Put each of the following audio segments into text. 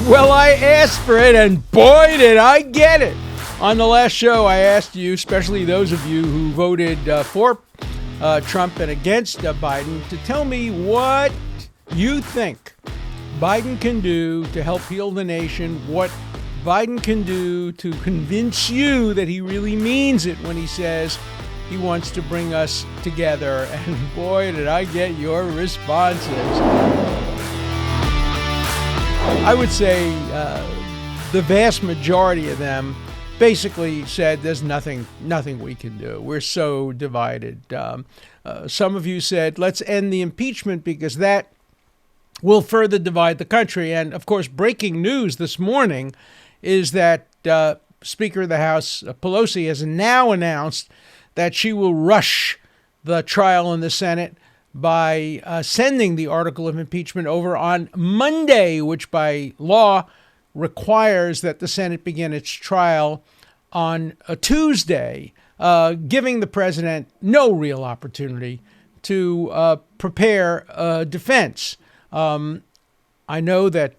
Well, I asked for it, and boy, did I get it. On the last show, I asked you, especially those of you who voted for Trump and against Biden, to tell me what you think Biden can do to help heal the nation, what Biden can do to convince you that he really means it when he says he wants to bring us together. And boy, did I get your responses. I would say the vast majority of them basically said there's nothing we can do. We're so divided. Some of you said, let's end the impeachment because that will further divide the country. And, of course, breaking news this morning is that Speaker of the House, Pelosi, has now announced that she will rush the trial in the Senate by sending the article of impeachment over on Monday, which by law requires that the Senate begin its trial on a Tuesday, giving the president no real opportunity to prepare a defense. I know that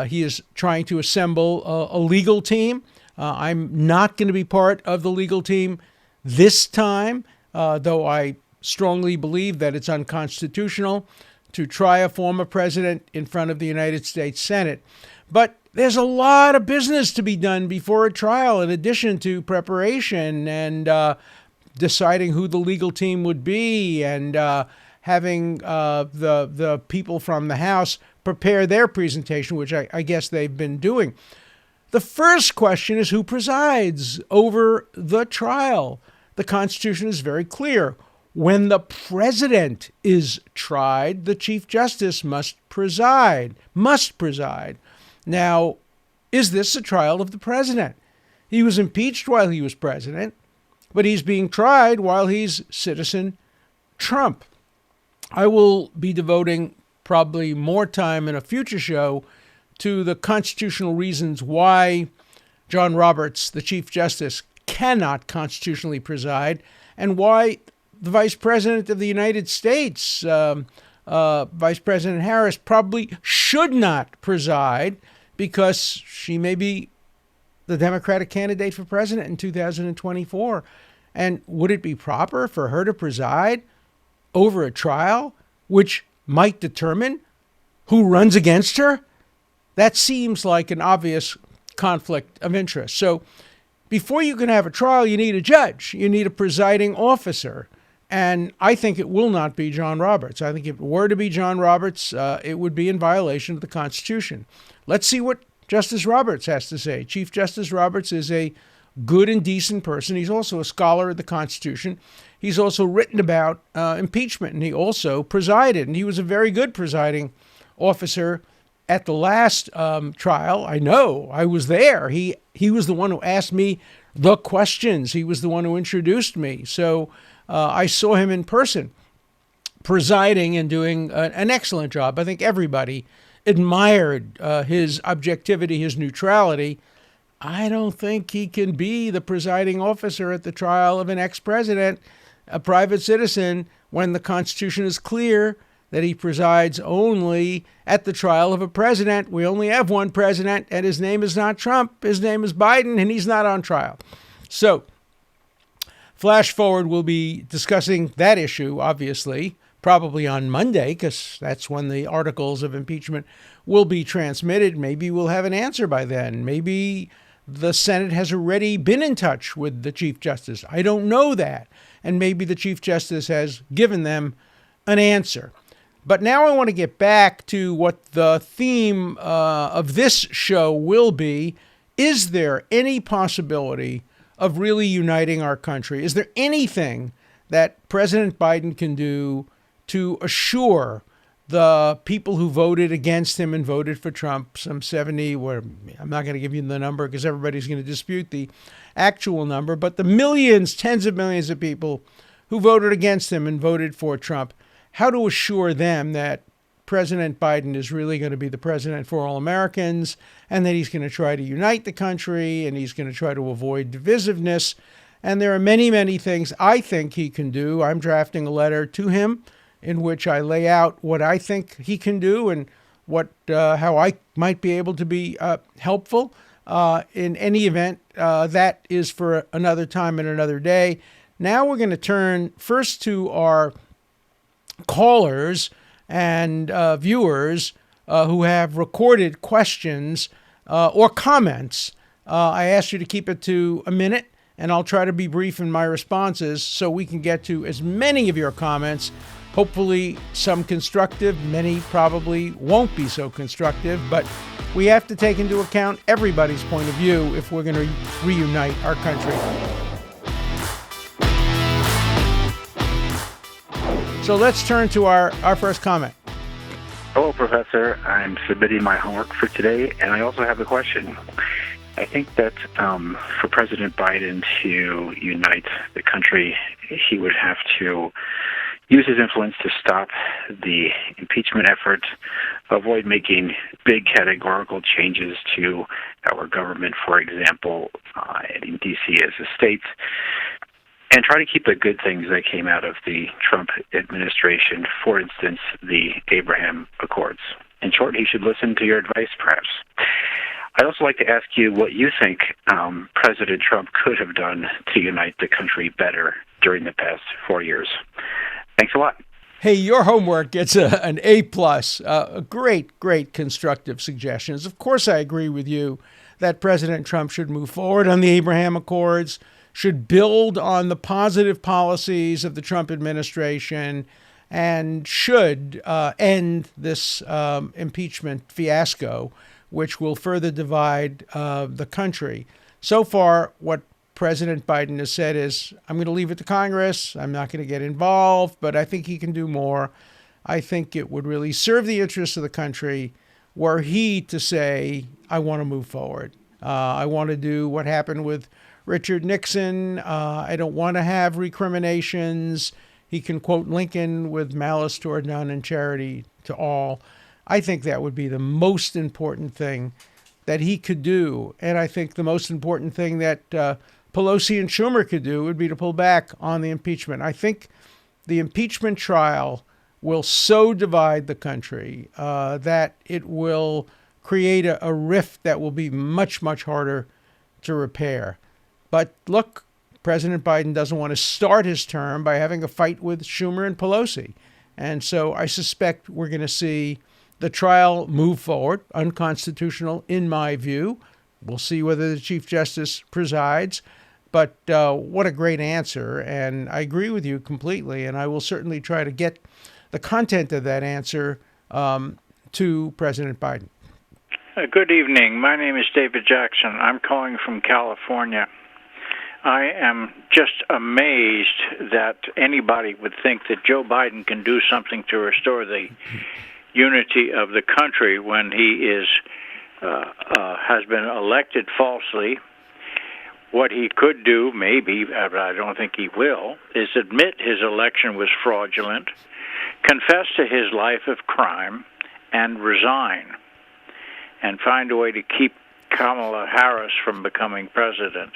he is trying to assemble a legal team. I'm not going to be part of the legal team this time, though I strongly believe that it's unconstitutional to try a former president in front of the United States Senate. But there's a lot of business to be done before a trial, in addition to preparation and deciding who the legal team would be and having the people from the House prepare their presentation, which I guess they've been doing. The first question is who presides over the trial. The Constitution is very clear. When the president is tried, the Chief Justice must preside. Now, is this a trial of the president? He was impeached while he was president, but he's being tried while he's Citizen Trump. I will be devoting probably more time in a future show to the constitutional reasons why John Roberts, the Chief Justice, cannot constitutionally preside, and why the Vice President of the United States, Vice President Harris, probably should not preside because she may be the Democratic candidate for president in 2024. And would it be proper for her to preside over a trial which might determine who runs against her? That seems like an obvious conflict of interest. So before you can have a trial, you need a judge. You need a presiding officer. And I think it will not be John Roberts. I think if it were to be John Roberts, it would be in violation of the Constitution. Let's see what Justice Roberts has to say. Chief Justice Roberts is a good and decent person. He's also a scholar of the Constitution. He's also written about impeachment, and he also presided. And he was a very good presiding officer at the last trial. I know. I was there. He was the one who asked me the questions. He was the one who introduced me. So I saw him in person presiding and doing an excellent job. I think everybody admired his objectivity, his neutrality. I don't think he can be the presiding officer at the trial of an ex-president, a private citizen, when the Constitution is clear that he presides only at the trial of a president. We only have one president, and his name is not Trump. His name is Biden, and he's not on trial. So, flash forward, we'll be discussing that issue, obviously, probably on Monday, because that's when the articles of impeachment will be transmitted. Maybe we'll have an answer by then. Maybe the Senate has already been in touch with the Chief Justice. I don't know that. And maybe the Chief Justice has given them an answer. But now I want to get back to what the theme of this show will be. Is there any possibility of really uniting our country? Is there anything that President Biden can do to assure the people who voted against him and voted for Trump, some 70, where I'm not going to give you the number because everybody's going to dispute the actual number, but the millions, tens of millions of people who voted against him and voted for Trump, how to assure them that President Biden is really going to be the president for all Americans, and that he's going to try to unite the country, and he's going to try to avoid divisiveness. And there are many, many things I think he can do. I'm drafting a letter to him in which I lay out what I think he can do and how I might be able to be helpful. In any event, that is for another time and another day. Now we're going to turn first to our callers and viewers who have recorded questions or comments. I asked you to keep it to a minute, and I'll try to be brief in my responses so we can get to as many of your comments. Hopefully some constructive, many probably won't be so constructive, but we have to take into account everybody's point of view if we're going to reunite our country. So let's turn to our first comment. Hello, Professor. I'm submitting my homework for today, and I also have a question. I think that for President Biden to unite the country, he would have to use his influence to stop the impeachment effort, avoid making big categorical changes to our government, for example, in D.C. as a state, and try to keep the good things that came out of the Trump administration, for instance, the Abraham Accords. In short, he should listen to your advice, perhaps. I'd also like to ask you what you think President Trump could have done to unite the country better during the past 4 years. Thanks a lot. Hey, your homework gets an A+. Great constructive suggestions. Of course, I agree with you that President Trump should move forward on the Abraham Accords, should build on the positive policies of the Trump administration, and should end this impeachment fiasco, which will further divide the country. So far, what President Biden has said is, I'm going to leave it to Congress. I'm not going to get involved, but I think he can do more. I think it would really serve the interests of the country were he to say, I want to move forward. I want to do what happened with Richard Nixon. I don't want to have recriminations. He can quote Lincoln with malice toward none and charity to all. I think that would be the most important thing that he could do. And I think the most important thing that Pelosi and Schumer could do would be to pull back on the impeachment. I think the impeachment trial will so divide the country that it will create a rift that will be much, much harder to repair. But look, President Biden doesn't want to start his term by having a fight with Schumer and Pelosi. And so I suspect we're going to see the trial move forward, unconstitutional in my view. We'll see whether the Chief Justice presides. But what a great answer. And I agree with you completely. And I will certainly try to get the content of that answer to President Biden. Good evening. My name is David Jackson. I'm calling from California. I am just amazed that anybody would think that Joe Biden can do something to restore the unity of the country when he has been elected falsely. What he could do, maybe, but I don't think he will, is admit his election was fraudulent, confess to his life of crime, and resign, and find a way to keep Kamala Harris from becoming president.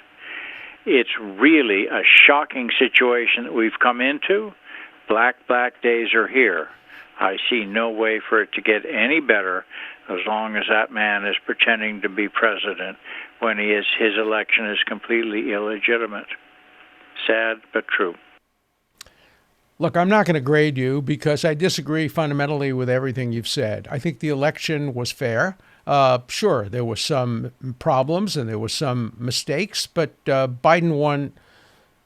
It's really a shocking situation that we've come into. Black days are here. I see no way for it to get any better as long as that man is pretending to be president when his election is completely illegitimate. Sad, but true. Look, I'm not going to grade you because I disagree fundamentally with everything you've said. I think the election was fair. Sure, there were some problems and there were some mistakes, but Biden won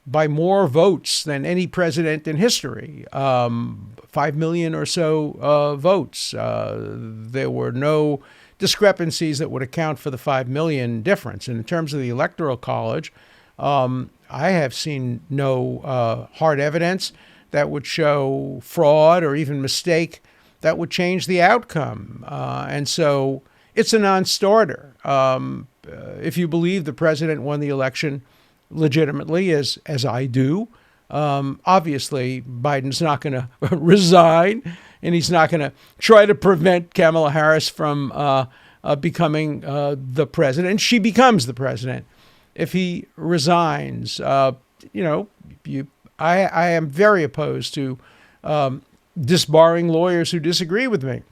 by more votes than any president in history, 5 million or so votes. There were no discrepancies that would account for the 5 million difference. And in terms of the Electoral College, I have seen no hard evidence that would show fraud or even mistake that would change the outcome. And so it's a non-starter. If you believe the president won the election legitimately, as I do, obviously Biden's not going to resign, and he's not going to try to prevent Kamala Harris from becoming the president. She becomes the president if he resigns. I am very opposed to disbarring lawyers who disagree with me.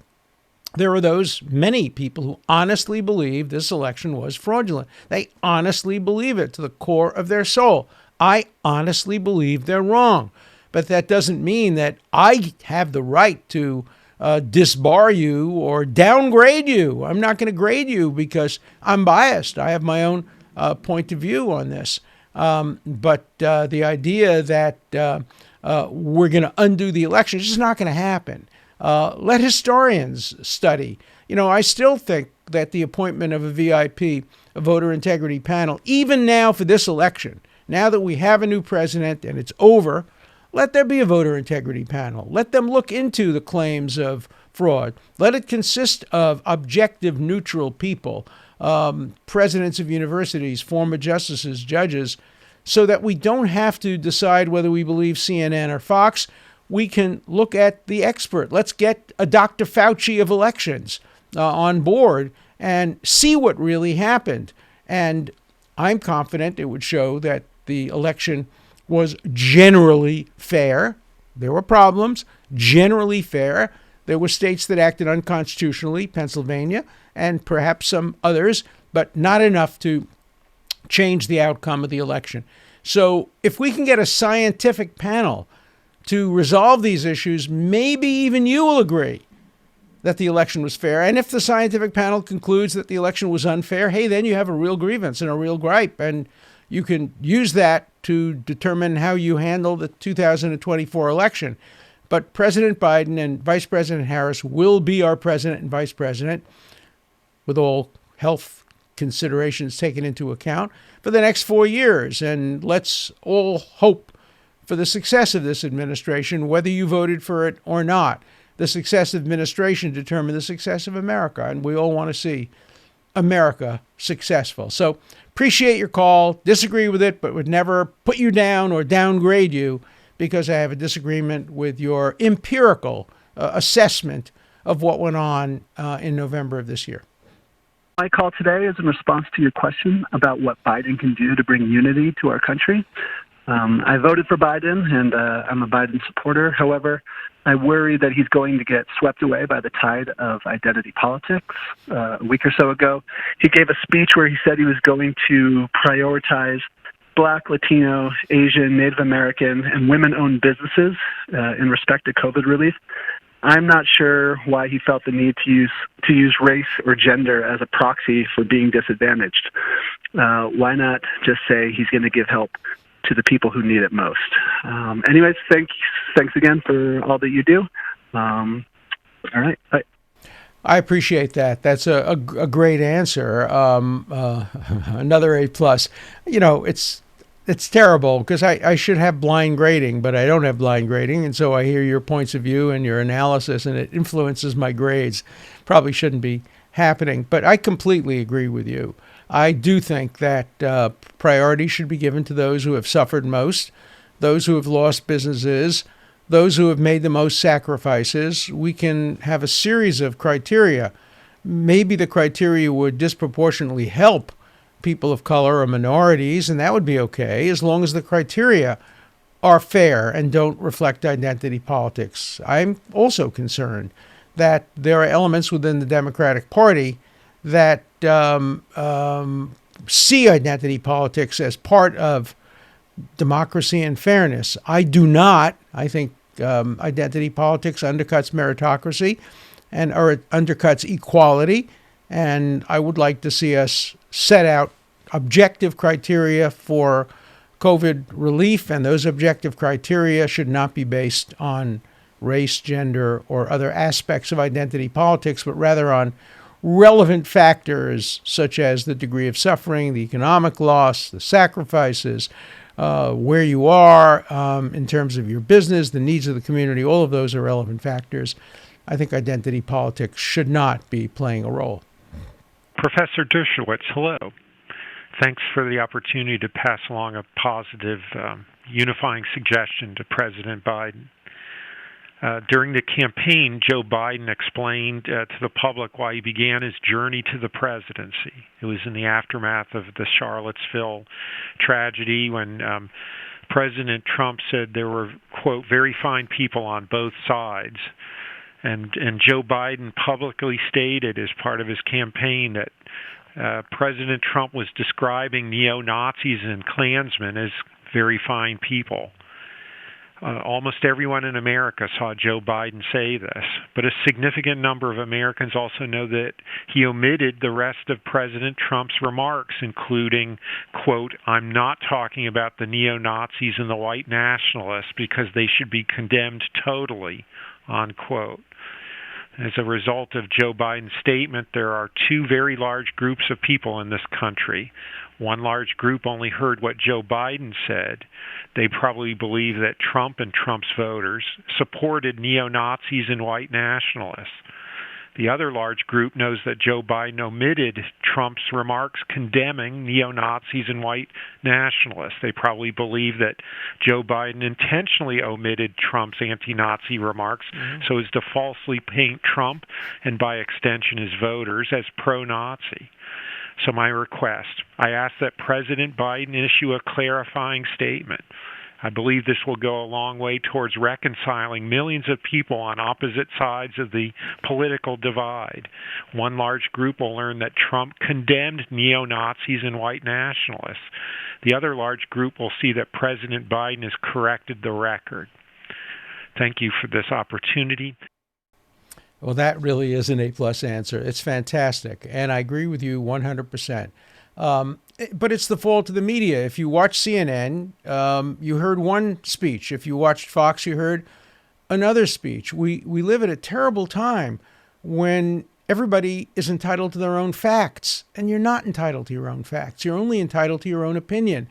there are many people who honestly believe this election was fraudulent. They honestly believe it to the core of their soul. I honestly believe they're wrong. But that doesn't mean that I have the right to disbar you or downgrade you. I'm not going to grade you because I'm biased. I have my own point of view on this. But the idea that we're going to undo the election is just not going to happen. Let historians study. I still think that the appointment of a VIP, a voter integrity panel, even now for this election, now that we have a new president and it's over, let there be a voter integrity panel. Let them look into the claims of fraud. Let it consist of objective, neutral people, presidents of universities, former justices, judges, so that we don't have to decide whether we believe CNN or Fox. We can look at the expert. Let's get a Dr. Fauci of elections on board and see what really happened. And I'm confident it would show that the election was generally fair. There were problems, generally fair. There were states that acted unconstitutionally, Pennsylvania, and perhaps some others, but not enough to change the outcome of the election. So if we can get a scientific panel to resolve these issues, maybe even you will agree that the election was fair. And if the scientific panel concludes that the election was unfair, hey, then you have a real grievance and a real gripe, and you can use that to determine how you handle the 2024 election. But President Biden and Vice President Harris will be our president and vice president, with all health considerations taken into account, for the next 4 years. And let's all hope for the success of this administration, whether you voted for it or not. The success of administration determines the success of America, and we all want to see America successful. So appreciate your call, disagree with it, but would never put you down or downgrade you because I have a disagreement with your empirical assessment of what went on in November of this year. My call today is in response to your question about what Biden can do to bring unity to our country. I voted for Biden, and I'm a Biden supporter. However, I worry that he's going to get swept away by the tide of identity politics. A week or so ago, he gave a speech where he said he was going to prioritize Black, Latino, Asian, Native American, and women-owned businesses in respect to COVID relief. I'm not sure why he felt the need to use race or gender as a proxy for being disadvantaged. Why not just say he's going to give help to the people who need it most? Anyways, thanks again for all that you do. All right, bye. I appreciate that. That's a great answer. Another A+. It's terrible because I should have blind grading, but I don't have blind grading. And so I hear your points of view and your analysis, and it influences my grades. Probably shouldn't be happening, but I completely agree with you. I do think that priority should be given to those who have suffered most, those who have lost businesses, those who have made the most sacrifices. We can have a series of criteria. Maybe the criteria would disproportionately help people of color or minorities, and that would be okay, as long as the criteria are fair and don't reflect identity politics. I'm also concerned that there are elements within the Democratic Party that see identity politics as part of democracy and fairness. I do not. I think identity politics undercuts meritocracy or it undercuts equality. And I would like to see us set out objective criteria for COVID relief, and those objective criteria should not be based on race, gender, or other aspects of identity politics, but rather on relevant factors such as the degree of suffering, the economic loss, the sacrifices, where you are in terms of your business, the needs of the community. All of those are relevant factors. I think identity politics should not be playing a role. Professor Dershowitz, hello. Thanks for the opportunity to pass along a positive, unifying suggestion to President Biden. During the campaign, Joe Biden explained to the public why he began his journey to the presidency. It was in the aftermath of the Charlottesville tragedy when President Trump said there were, quote, very fine people on both sides. And Joe Biden publicly stated as part of his campaign that President Trump was describing neo-Nazis and Klansmen as very fine people. Almost everyone in America saw Joe Biden say this, but a significant number of Americans also know that he omitted the rest of President Trump's remarks, including, quote, "I'm not talking about the neo-Nazis and the white nationalists because they should be condemned totally," unquote. As a result of Joe Biden's statement, there are two very large groups of people in this country. One large group only heard what Joe Biden said. They probably believe that Trump and Trump's voters supported neo-Nazis and white nationalists. The other large group knows that Joe Biden omitted Trump's remarks condemning neo-Nazis and white nationalists. They probably believe that Joe Biden intentionally omitted Trump's anti-Nazi remarks so as to falsely paint Trump, and by extension his voters, as pro-Nazi. So my request, I ask that President Biden issue a clarifying statement. I believe this will go a long way towards reconciling millions of people on opposite sides of the political divide. One large group will learn that Trump condemned neo-Nazis and white nationalists. The other large group will see that President Biden has corrected the record. Thank you for this opportunity. Well, that really is an A-plus answer. It's fantastic. And I agree with you 100%. But it's the fault of the media. If you watch CNN, you heard one speech. If you watched Fox, you heard another speech. We live at a terrible time when everybody is entitled to their own facts. And you're not entitled to your own facts. You're only entitled to your own opinion.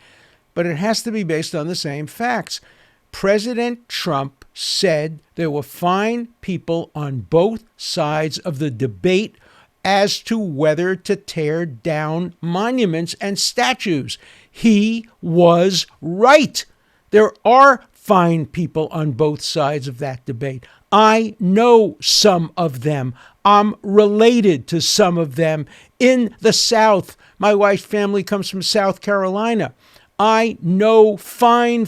But it has to be based on the same facts. President Trump said there were fine people on both sides of the debate as to whether to tear down monuments and statues. He was right. There are fine people on both sides of that debate. I know some of them. I'm related to some of them in the South. My wife's family comes from South Carolina. I know fine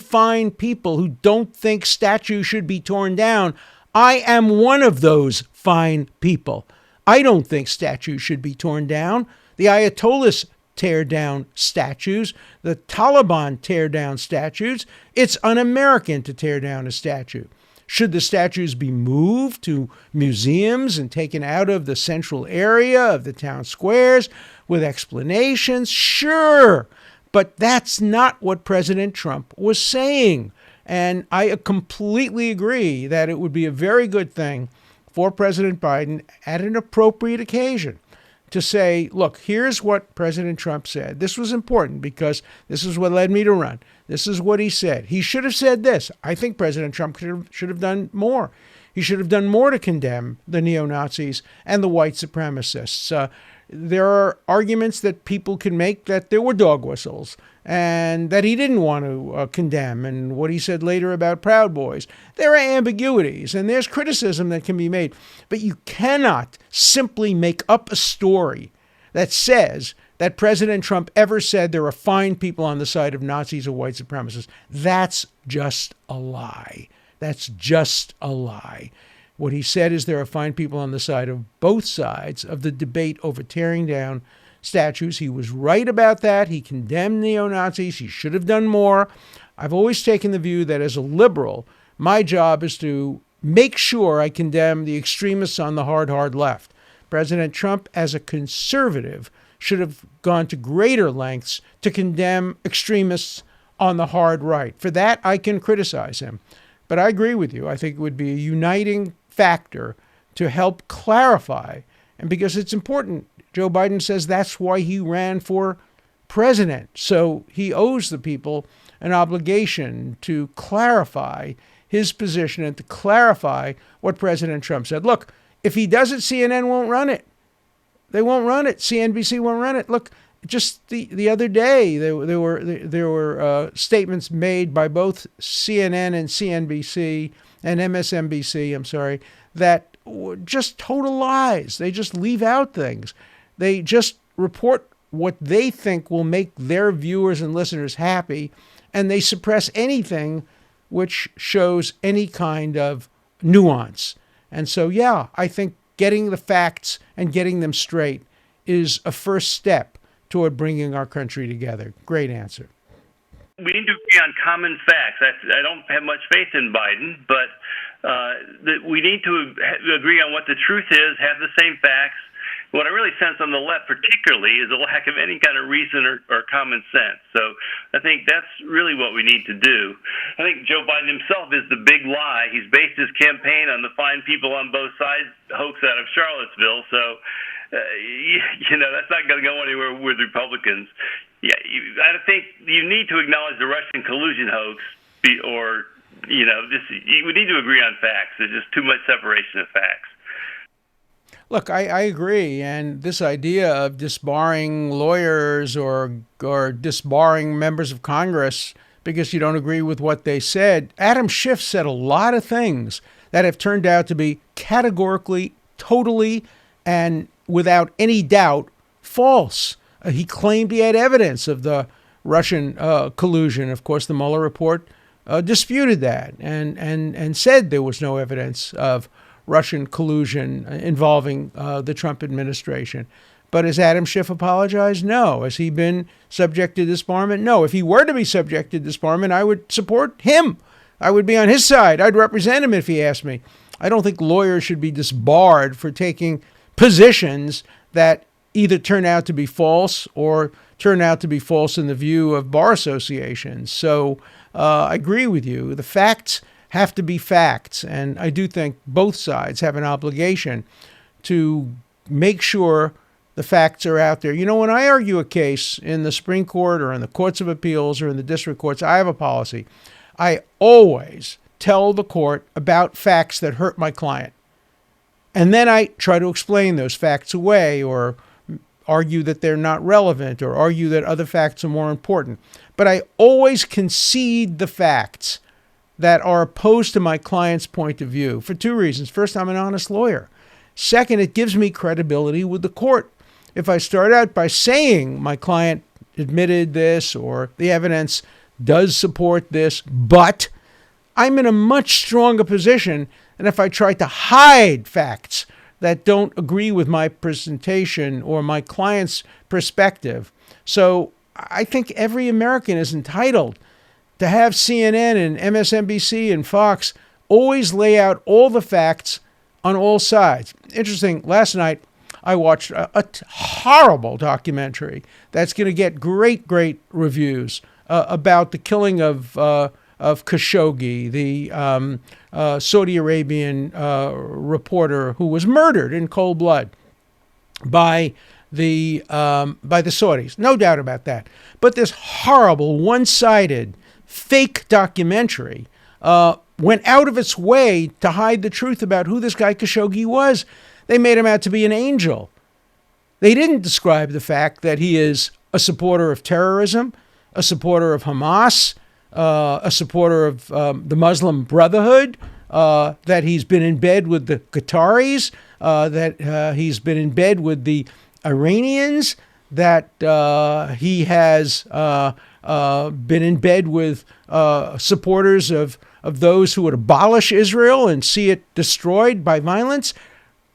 people who don't think statues should be torn down. I am one of those fine people. I don't think statues should be torn down. The Ayatollahs tear down statues. The Taliban tear down statues. It's un-American to tear down a statue. Should the statues be moved to museums and taken out of the central area of the town squares with explanations? Sure. But that's not what President Trump was saying. And I completely agree that it would be a very good thing for President Biden at an appropriate occasion to say, look, here's what President Trump said. This was important because this is what led me to run. This is what he said. He should have said this. I think President Trump should have done more. He should have done more to condemn the neo-Nazis and the white supremacists. There are arguments that people can make that there were dog whistles and that he didn't want to condemn, and what he said later about Proud Boys. There are ambiguities and there's criticism that can be made, but you cannot simply make up a story that says that President Trump ever said there are fine people on the side of Nazis or white supremacists. That's just a lie. That's just a lie. What he said is there are fine people on the side of both sides of the debate over tearing down statues. He was right about that. He condemned neo-Nazis. He should have done more. I've always taken the view that as a liberal, my job is to make sure I condemn the extremists on the hard left. President Trump, as a conservative, should have gone to greater lengths to condemn extremists on the hard right. For that, I can criticize him. But I agree with you. I think it would be a uniting factor to help clarify. And because it's important, Joe Biden says that's why he ran for president. So he owes the people an obligation to clarify his position and to clarify what President Trump said. Look, if he does it, CNN won't run it. They won't run it. CNBC won't run it. Look, just the other day, there were statements made by both CNN and CNBC and MSNBC, that were just total lies. They just leave out things. They just report what they think will make their viewers and listeners happy, and they suppress anything which shows any kind of nuance. And so, yeah, I think getting the facts and getting them straight is a first step toward bringing our country together. Great answer. We need to agree on common facts. I don't have much faith in Biden, but we need to agree on what the truth is, have the same facts. What I really sense on the left particularly is a lack of any kind of reason or common sense. So I think that's really what we need to do. I think Joe Biden himself is the big lie. He's based his campaign on the fine people on both sides hoax out of Charlottesville. So, that's not going to go anywhere with Republicans. Yeah, I think you need to acknowledge the Russian collusion hoax we need to agree on facts. There's just too much separation of facts. Look, I agree. And this idea of disbarring lawyers or disbarring members of Congress because you don't agree with what they said, Adam Schiff said a lot of things that have turned out to be categorically, totally, and without any doubt, false. He claimed he had evidence of the Russian collusion. Of course, the Mueller report disputed that and said there was no evidence of Russian collusion involving the Trump administration. But has Adam Schiff apologized? No. Has he been subject to disbarment? No. If he were to be subject to disbarment, I would support him. I would be on his side. I'd represent him if he asked me. I don't think lawyers should be disbarred for taking positions that either turn out to be false or turn out to be false in the view of bar associations. So I agree with you. The facts have to be facts. And I do think both sides have an obligation to make sure the facts are out there. When I argue a case in the Supreme Court or in the courts of appeals or in the district courts, I have a policy. I always tell the court about facts that hurt my client. And then I try to explain those facts away or argue that they're not relevant or argue that other facts are more important. But I always concede the facts that are opposed to my client's point of view for two reasons. First, I'm an honest lawyer. Second, it gives me credibility with the court. If I start out by saying my client admitted this or the evidence does support this, but I'm in a much stronger position than if I try to hide facts that don't agree with my presentation or my client's perspective. So I think every American is entitled to have CNN and MSNBC and Fox always lay out all the facts on all sides. Interesting, last night I watched a horrible documentary that's going to get great reviews about the killing of Khashoggi, the Saudi Arabian reporter who was murdered in cold blood by the Saudis. No doubt about that. But this horrible, one-sided, fake documentary went out of its way to hide the truth about who this guy Khashoggi was. They made him out to be an angel. They didn't describe the fact that he is a supporter of terrorism, a supporter of Hamas, a supporter of the Muslim Brotherhood, that he's been in bed with the Qataris, that he's been in bed with the Iranians, that he has been in bed with supporters of those who would abolish Israel and see it destroyed by violence.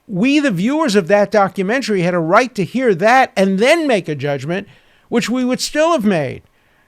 We, the viewers of that documentary, had a right to hear that and then make a judgment, which we would still have made,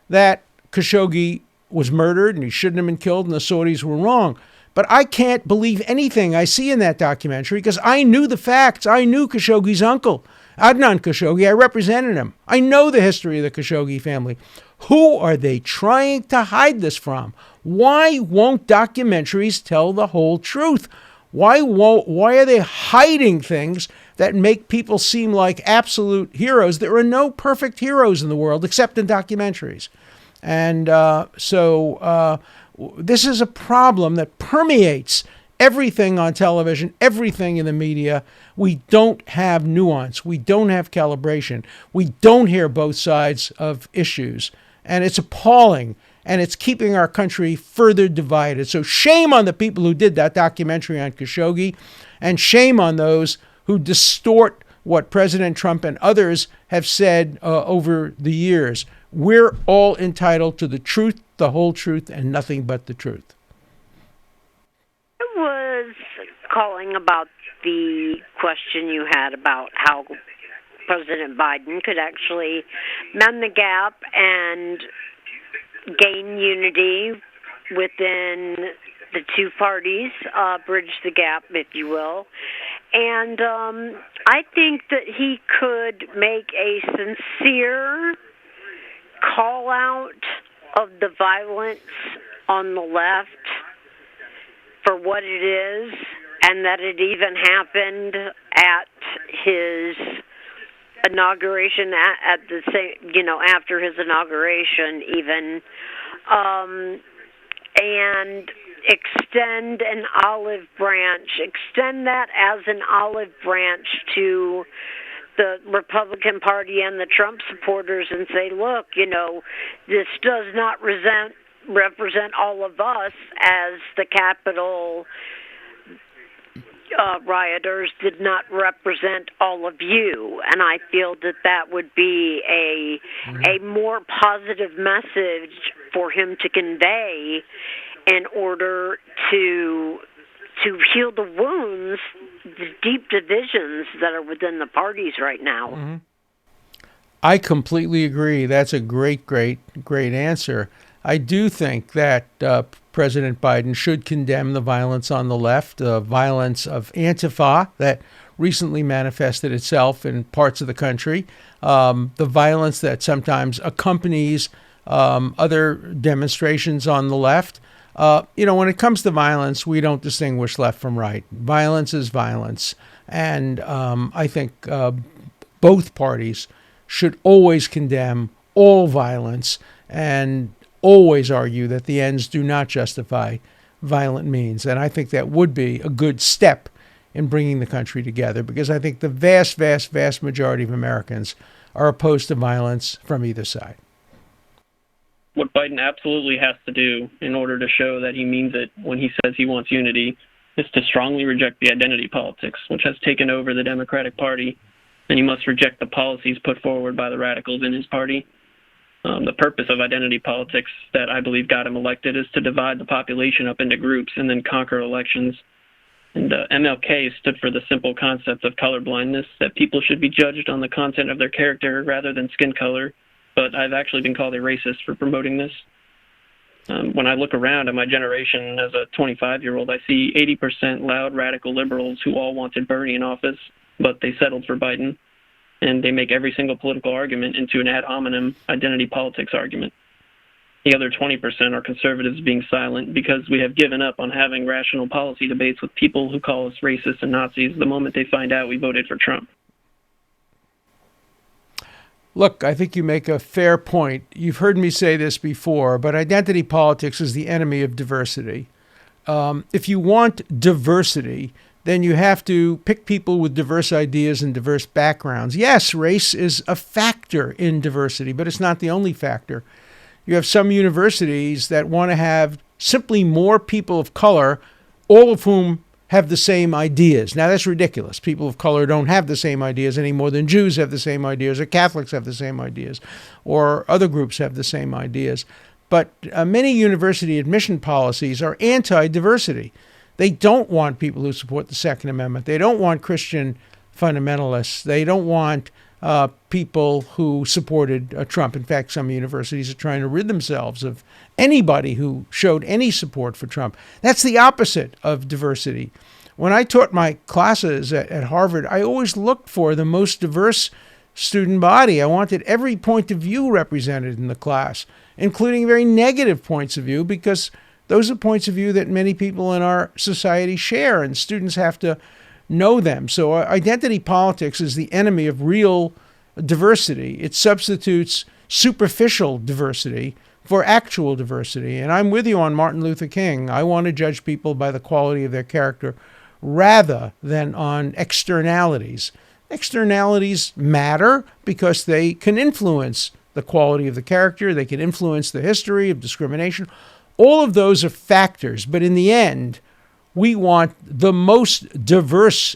that Khashoggi was murdered and he shouldn't have been killed and the Saudis were wrong. But I can't believe anything I see in that documentary because I knew the facts. I knew Khashoggi's uncle, Adnan Khashoggi. I represented him. I know the history of the Khashoggi family. Who are they trying to hide this from? Why won't documentaries tell the whole truth? Why are they hiding things that make people seem like absolute heroes? There are no perfect heroes in the world except in documentaries. And so this is a problem that permeates everything on television, everything in the media. We don't have nuance. We don't have calibration. We don't hear both sides of issues. And it's appalling. And it's keeping our country further divided. So shame on the people who did that documentary on Khashoggi, and shame on those who distort what President Trump and others have said over the years. We're all entitled to the truth, the whole truth, and nothing but the truth. I was calling about the question you had about how President Biden could actually mend the gap and gain unity within the two parties, bridge the gap, if you will. And I think that he could make a sincere call out of the violence on the left for what it is, and that it even happened at his inauguration, at the same, after his inauguration even, and extend that as an olive branch to the Republican Party and the Trump supporters and say, look, this does not represent all of us, as the Capitol rioters did not represent all of you. And I feel that would be a more positive message for him to convey in order to heal the wounds, the deep divisions that are within the parties right now. Mm-hmm. I completely agree. That's a great answer. I do think that President Biden should condemn the violence on the left, the violence of Antifa that recently manifested itself in parts of the country, the violence that sometimes accompanies other demonstrations on the left. When it comes to violence, we don't distinguish left from right. Violence is violence. And I think both parties should always condemn all violence and always argue that the ends do not justify violent means. And I think that would be a good step in bringing the country together, because I think the vast, vast, vast majority of Americans are opposed to violence from either side. What Biden absolutely has to do in order to show that he means it when he says he wants unity is to strongly reject the identity politics, which has taken over the Democratic Party, and he must reject the policies put forward by the radicals in his party. The purpose of identity politics that I believe got him elected is to divide the population up into groups and then conquer elections. And MLK stood for the simple concept of colorblindness, that people should be judged on the content of their character rather than skin color. But I've actually been called a racist for promoting this. When I look around at my generation as a 25-year-old, I see 80% loud radical liberals who all wanted Bernie in office, but they settled for Biden. And they make every single political argument into an ad hominem identity politics argument. The other 20% are conservatives being silent because we have given up on having rational policy debates with people who call us racists and Nazis the moment they find out we voted for Trump. Look, I think you make a fair point. You've heard me say this before, but identity politics is the enemy of diversity. If you want diversity, then you have to pick people with diverse ideas and diverse backgrounds. Yes, race is a factor in diversity, but it's not the only factor. You have some universities that want to have simply more people of color, all of whom have the same ideas. Now, that's ridiculous. People of color don't have the same ideas any more than Jews have the same ideas, or Catholics have the same ideas, or other groups have the same ideas. But many university admission policies are anti-diversity. They don't want people who support the Second Amendment. They don't want Christian fundamentalists. They don't want people who supported Trump. In fact, some universities are trying to rid themselves of anybody who showed any support for Trump. That's the opposite of diversity. When I taught my classes at Harvard, I always looked for the most diverse student body. I wanted every point of view represented in the class, including very negative points of view, because those are points of view that many people in our society share, and students have to know them. So identity politics is the enemy of real diversity. It substitutes superficial diversity for actual diversity. And I'm with you on Martin Luther King. I want to judge people by the quality of their character rather than on externalities. Externalities matter because they can influence the quality of the character. They can influence the history of discrimination. All of those are factors, but in the end, we want the most diverse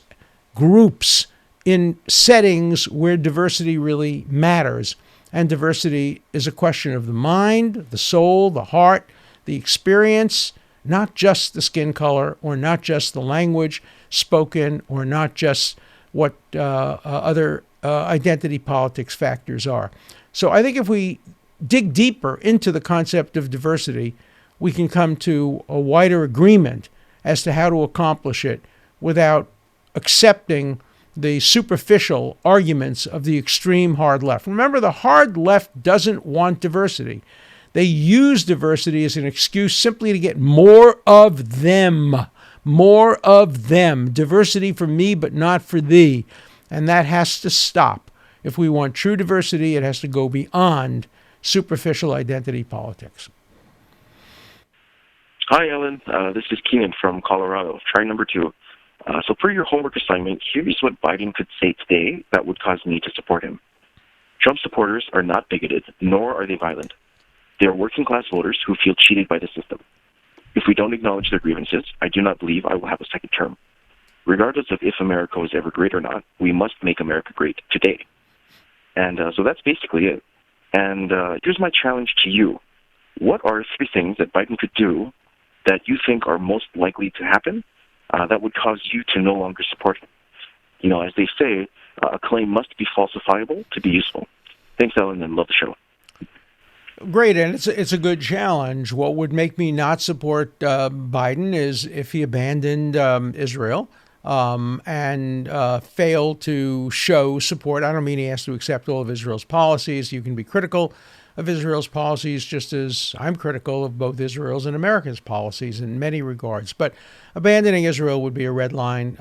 groups in settings where diversity really matters. And diversity is a question of the mind, the soul, the heart, the experience, not just the skin color or not just the language. spoken or not just what other identity politics factors are. So I think if we dig deeper into the concept of diversity, we can come to a wider agreement as to how to accomplish it without accepting the superficial arguments of the extreme hard left. Remember, the hard left doesn't want diversity. They use diversity as an excuse simply to get more of them. More of them. Diversity for me, but not for thee. And that has to stop. If we want true diversity, it has to go beyond superficial identity politics. Hi, Alan. This is Keenan from Colorado. Try number 2. So for your homework assignment, here's what Biden could say today that would cause me to support him. Trump supporters are not bigoted, nor are they violent. They are working-class voters who feel cheated by the system. If we don't acknowledge their grievances, I do not believe I will have a second term. Regardless of if America was ever great or not, we must make America great today. And so that's basically it. And here's my challenge to you. What are 3 things that Biden could do that you think are most likely to happen that would cause you to no longer support him? You know, as they say, a claim must be falsifiable to be useful. Thanks, Alan, and love the show. Great, and it's a good challenge. What would make me not support Biden is if he abandoned Israel and failed to show support. I don't mean he has to accept all of Israel's policies. You can be critical of Israel's policies just as I'm critical of both Israel's and America's policies in many regards. But abandoning Israel would be a red line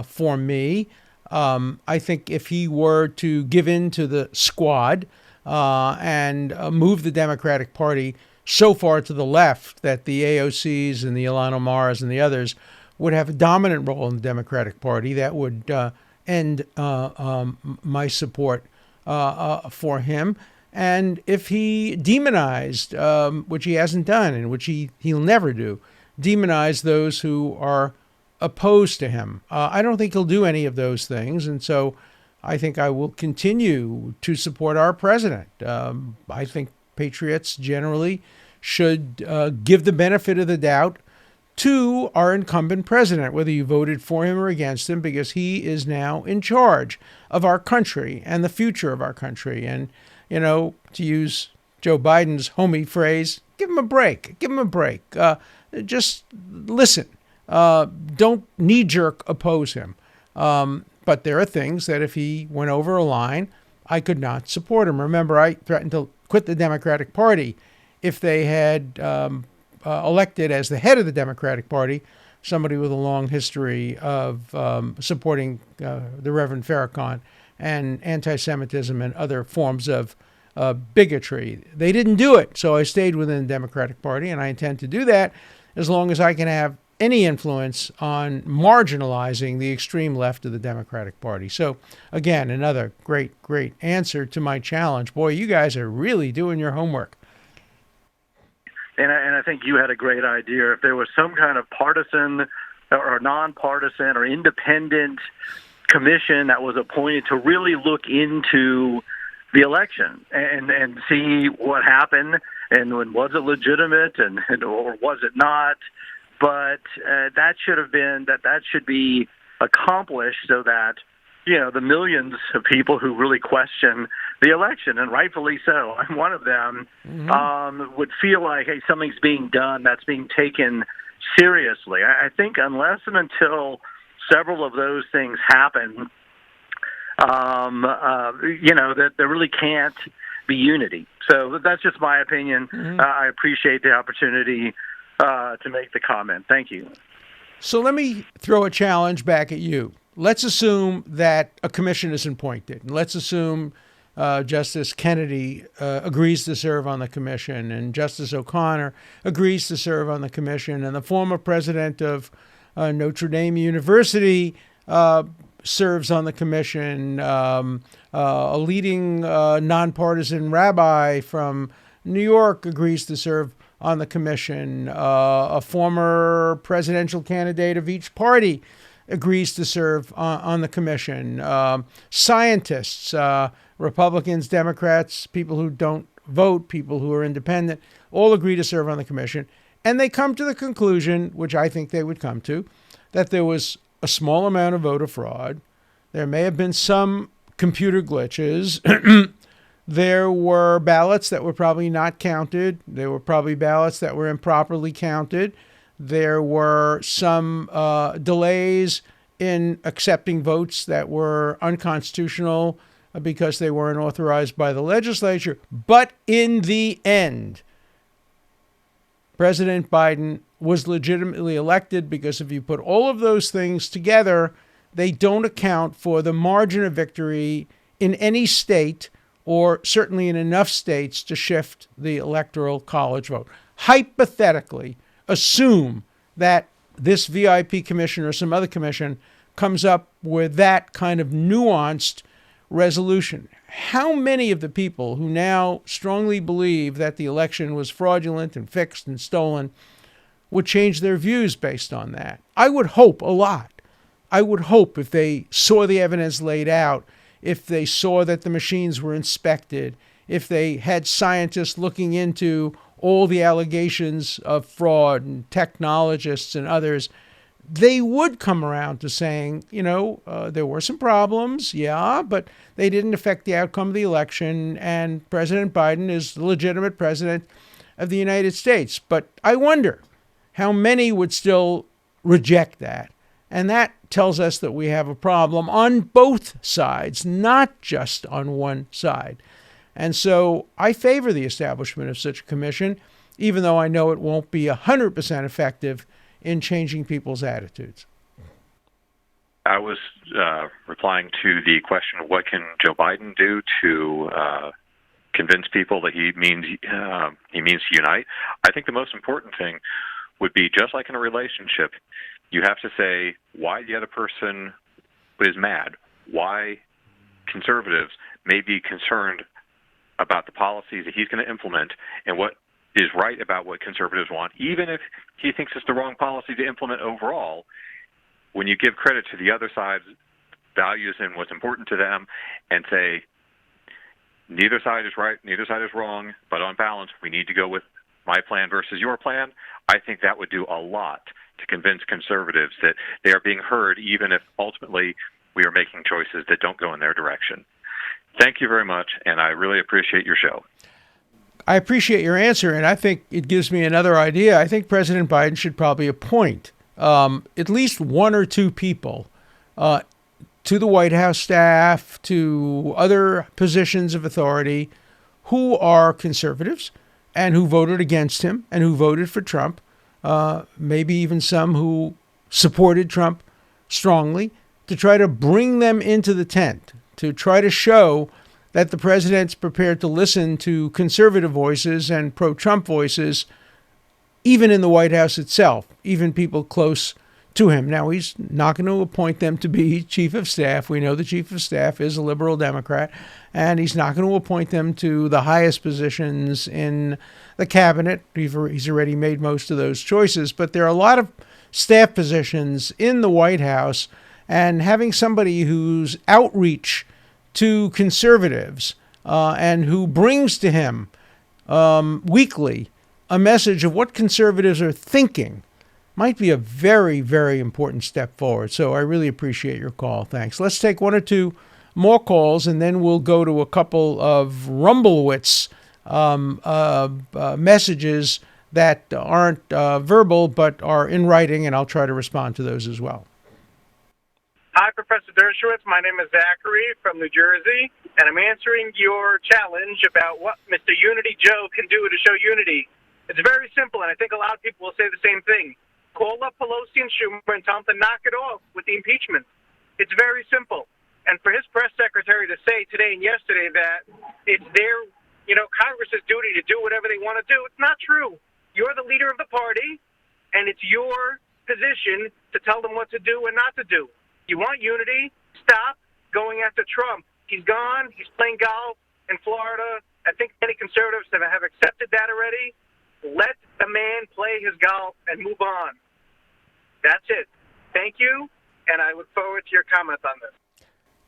for me. I think if he were to give in to the squad and move the Democratic Party so far to the left that the AOCs and the Ilhan Omars and the others would have a dominant role in the Democratic Party, that would end my support for him. And if he demonized, which he hasn't done and which he'll never do, demonize those who are opposed to him. I don't think he'll do any of those things. And so I think I will continue to support our president. I think patriots generally should give the benefit of the doubt to our incumbent president, whether you voted for him or against him, because he is now in charge of our country and the future of our country. And, you know, to use Joe Biden's homey phrase, give him a break. Give him a break. Just listen. Don't knee-jerk oppose him. But there are things that if he went over a line, I could not support him. Remember, I threatened to quit the Democratic Party if they had elected as the head of the Democratic Party somebody with a long history of supporting the Reverend Farrakhan and anti-Semitism and other forms of bigotry. They didn't do it, so I stayed within the Democratic Party, and I intend to do that as long as I can have any influence on marginalizing the extreme left of the Democratic Party. So, again, another great answer to my challenge. Boy, you guys are really doing your homework. And I think you had a great idea. If there was some kind of partisan or nonpartisan or independent commission that was appointed to really look into the election and see what happened and was it legitimate and or was it not. But that should be accomplished so that, you know, the millions of people who really question the election, and rightfully so, I'm one of them, would feel like, hey, something's being done that's being taken seriously. I think unless and until several of those things happen, that there really can't be unity. So that's just my opinion. I appreciate the opportunity to make the comment. Thank you. So let me throw a challenge back at you. Let's assume that a commission is appointed. And let's assume Justice Kennedy agrees to serve on the commission, and Justice O'Connor agrees to serve on the commission, and the former president of Notre Dame University serves on the commission. A leading nonpartisan rabbi from New York agrees to serve on the commission. A former presidential candidate of each party agrees to serve on the commission. Scientists, Republicans, Democrats, people who don't vote, people who are independent, all agree to serve on the commission. And they come to the conclusion, which I think they would come to, that there was a small amount of voter fraud. There may have been some computer glitches. There were ballots that were probably not counted. There were probably ballots that were improperly counted. There were some delays in accepting votes that were unconstitutional because they weren't authorized by the legislature. But in the end, President Biden was legitimately elected because if you put all of those things together, they don't account for the margin of victory in any state, or certainly in enough states to shift the electoral college vote. Hypothetically, assume that this VIP commission or some other commission comes up with that kind of nuanced resolution. How many of the people who now strongly believe that the election was fraudulent and fixed and stolen would change their views based on that? I would hope a lot. I would hope if they saw the evidence laid out, if they saw that the machines were inspected, if they had scientists looking into all the allegations of fraud and technologists and others, they would come around to saying, there were some problems, yeah, but they didn't affect the outcome of the election, and President Biden is the legitimate president of the United States. But I wonder how many would still reject that. And that tells us that we have a problem on both sides, not just on one side. And so I favor the establishment of such a commission, even though I know it won't be 100% effective in changing people's attitudes. I was replying to the question of what can Joe Biden do to convince people that he means to unite. I think the most important thing would be, just like in a relationship, you have to say why the other person is mad, why conservatives may be concerned about the policies that he's going to implement, and what is right about what conservatives want, even if he thinks it's the wrong policy to implement overall. When you give credit to the other side's values and what's important to them and say, neither side is right, neither side is wrong, but on balance, we need to go with my plan versus your plan, I think that would do a lot to convince conservatives that they are being heard, even if ultimately we are making choices that don't go in their direction. Thank you very much, and I really appreciate your show. I appreciate your answer, and I think it gives me another idea. I think President Biden should probably appoint at least one or two people to the White House staff, to other positions of authority, who are conservatives and who voted against him and who voted for Trump, maybe even some who supported Trump strongly, to try to bring them into the tent, to try to show that the president's prepared to listen to conservative voices and pro-Trump voices, even in the White House itself, even people close to him. Now, he's not going to appoint them to be chief of staff. We know the chief of staff is a liberal Democrat, and he's not going to appoint them to the highest positions in the cabinet. He's already made most of those choices, but there are a lot of staff positions in the White House, and having somebody whose outreach to conservatives and who brings to him weekly a message of what conservatives are thinking might be a very, very important step forward. So I really appreciate your call. Thanks. Let's take one or two more calls, and then we'll go to a couple of Rumblewitz messages that aren't verbal but are in writing, and I'll try to respond to those as well. Hi, Professor Dershowitz. My name is Zachary from New Jersey, and I'm answering your challenge about what Mr. Unity Joe can do to show unity. It's very simple, and I think a lot of people will say the same thing. Call up Pelosi and Schumer and tell them to knock it off with the impeachment. It's very simple. And for his press secretary to say today and yesterday that it's their, Congress's duty to do whatever they want to do, it's not true. You're the leader of the party, and it's your position to tell them what to do and not to do. You want unity? Stop going after Trump. He's gone. He's playing golf in Florida. I think many conservatives have accepted that already. Let the man play his golf and move on. That's it. Thank you, and I look forward to your comments on this.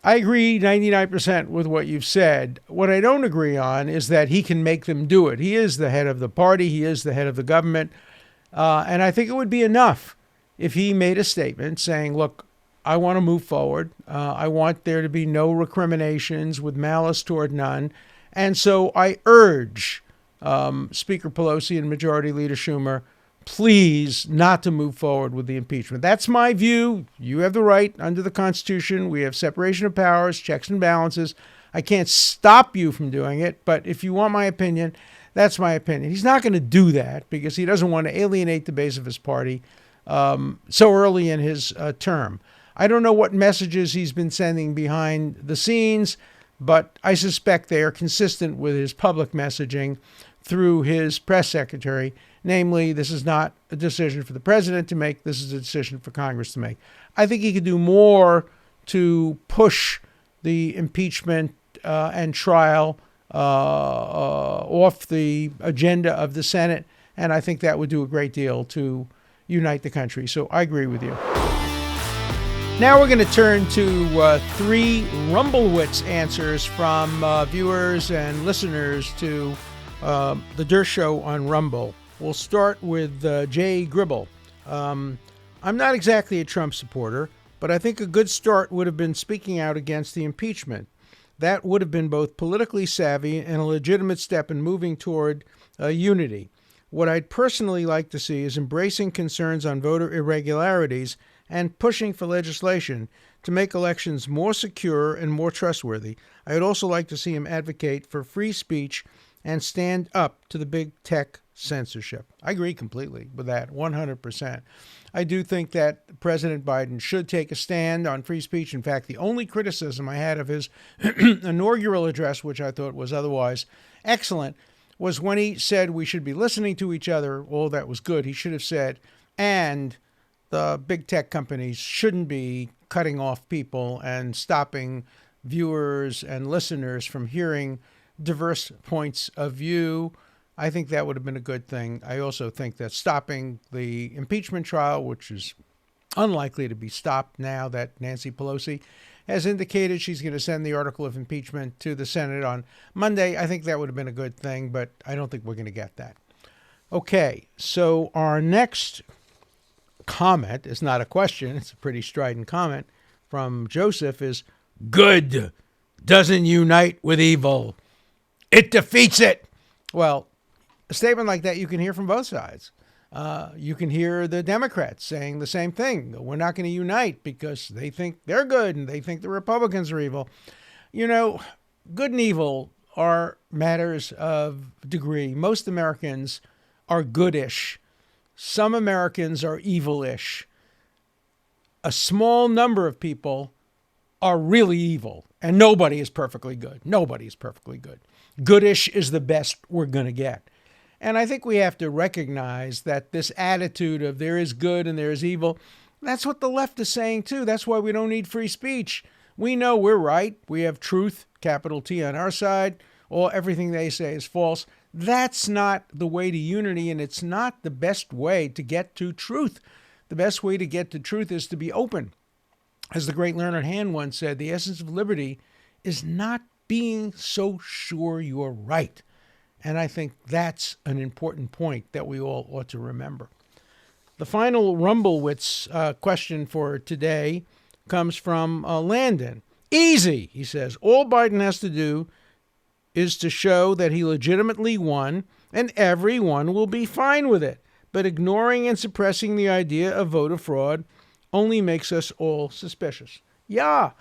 I agree 99% with what you've said. What I don't agree on is that he can make them do it. He is the head of the party. He is the head of the government. And I think it would be enough if he made a statement saying, look, I want to move forward. I want there to be no recriminations with malice toward none. And so I urge Speaker Pelosi and Majority Leader Schumer, please not to move forward with the impeachment. That's my view. You have the right under the Constitution. We have separation of powers, checks and balances. I can't stop you from doing it, but if you want my opinion, that's my opinion. He's not going to do that because he doesn't want to alienate the base of his party so early in his term. I don't know what messages he's been sending behind the scenes, but I suspect they are consistent with his public messaging through his press secretary. Namely, this is not a decision for the president to make. This is a decision for Congress to make. I think he could do more to push the impeachment and trial off the agenda of the Senate. And I think that would do a great deal to unite the country. So I agree with you. Now we're going to turn to 3 Rumblewitz answers from viewers and listeners to the Dershow on Rumble. We'll start with Jay Gribble. I'm not exactly a Trump supporter, but I think a good start would have been speaking out against the impeachment. That would have been both politically savvy and a legitimate step in moving toward unity. What I'd personally like to see is embracing concerns on voter irregularities and pushing for legislation to make elections more secure and more trustworthy. I would also like to see him advocate for free speech and stand up to the big tech censorship. I agree completely with that, 100%. I do think that President Biden should take a stand on free speech. In fact, the only criticism I had of his inaugural address, which I thought was otherwise excellent, was when he said we should be listening to each other. All that was good. He should have said, and the big tech companies shouldn't be cutting off people and stopping viewers and listeners from hearing diverse points of view. I think that would have been a good thing. I also think that stopping the impeachment trial, which is unlikely to be stopped now that Nancy Pelosi has indicated she's going to send the article of impeachment to the Senate on Monday, I think that would have been a good thing, but I don't think we're going to get that. Okay, so our next comment is not a question. It's a pretty strident comment from Joseph is, good doesn't unite with evil. It defeats it. Well, a statement like that you can hear from both sides. You can hear the Democrats saying the same thing. We're not going to unite because they think they're good and they think the Republicans are evil. You know, good and evil are matters of degree. Most Americans are goodish. Some Americans are evilish. A small number of people are really evil, and nobody is perfectly good. Nobody is perfectly good. Goodish is the best we're going to get. And I think we have to recognize that this attitude of there is good and there is evil, that's what the left is saying too. That's why we don't need free speech. We know we're right. We have truth, capital T, on our side. Everything they say is false. That's not the way to unity, and it's not the best way to get to truth. The best way to get to truth is to be open. As the great Leonard Hand once said, the essence of liberty is not being so sure you're right. And I think that's an important point that we all ought to remember. The final Rumblewitz question for today comes from Landon. Easy, he says. All Biden has to do is to show that he legitimately won, and everyone will be fine with it. But ignoring and suppressing the idea of voter fraud only makes us all suspicious. Yeah,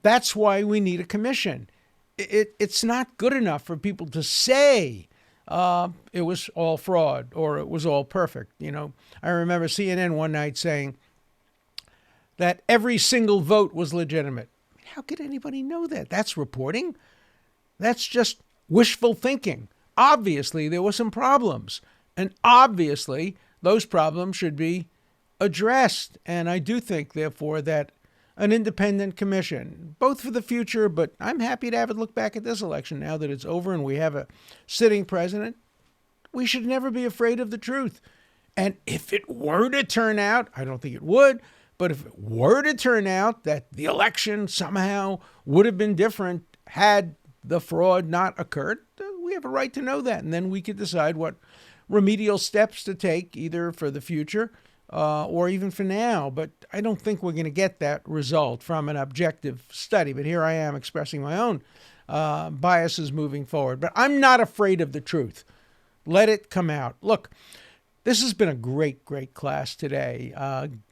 that's why we need a commission. It's not good enough for people to say it was all fraud or it was all perfect. You know, I remember CNN one night saying that every single vote was legitimate. How could anybody know that? That's reporting. That's just wishful thinking. Obviously, there were some problems, and obviously those problems should be addressed. And I do think, therefore, that an independent commission, both for the future, but I'm happy to have it look back at this election now that it's over and we have a sitting president. We should never be afraid of the truth. And if it were to turn out, I don't think it would, but if it were to turn out that the election somehow would have been different had the fraud not occurred, we have a right to know that. And then we could decide what remedial steps to take either for the future or even for now, but I don't think we're going to get that result from an objective study. But here I am expressing my own biases moving forward. But I'm not afraid of the truth. Let it come out. Look, this has been a great, great class today,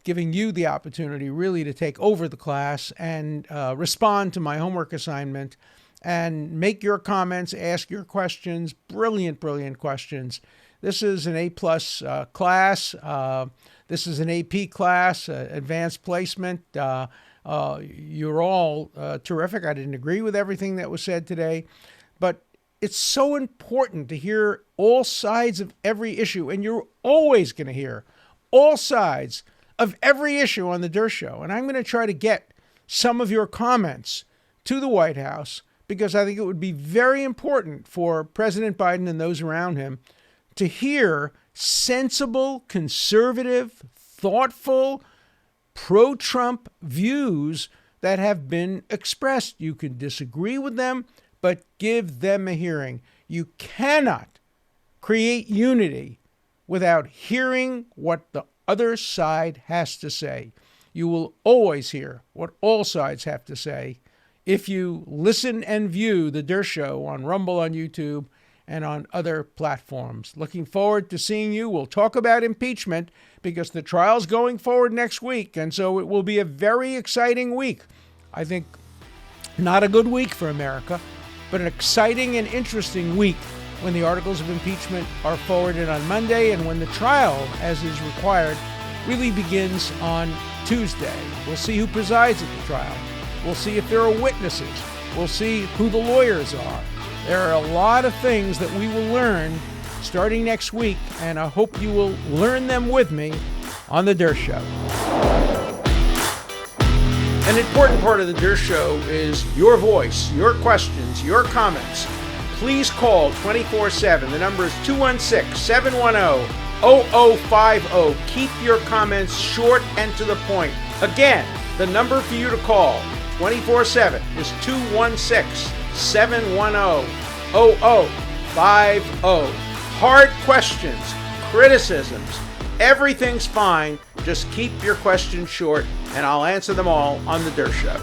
giving you the opportunity really to take over the class and respond to my homework assignment and make your comments, ask your questions. Brilliant, brilliant questions. This is an A-plus class. This is an AP class, advanced placement. You're all terrific. I didn't agree with everything that was said today, but it's so important to hear all sides of every issue, and you're always going to hear all sides of every issue on the Dershow. And I'm going to try to get some of your comments to the White House because I think it would be very important for President Biden and those around him to hear sensible, conservative, thoughtful, pro-Trump views that have been expressed. You can disagree with them, but give them a hearing. You cannot create unity without hearing what the other side has to say. You will always hear what all sides have to say if you listen and view the Dershow on Rumble, on YouTube, and on other platforms. Looking forward to seeing you. We'll talk about impeachment because the trial's going forward next week, and so it will be a very exciting week. I think not a good week for America, but an exciting and interesting week when the articles of impeachment are forwarded on Monday and when the trial, as is required, really begins on Tuesday. We'll see who presides at the trial. We'll see if there are witnesses. We'll see who the lawyers are. There are a lot of things that we will learn starting next week, and I hope you will learn them with me on The Dershow. An important part of The Dershow is your voice, your questions, your comments. Please call 24/7. The number is 216-710-0050. Keep your comments short and to the point. Again, the number for you to call 24/7 is 216-710-0050. Hard questions, criticisms, everything's fine. Just keep your questions short, and I'll answer them all on The Dershow.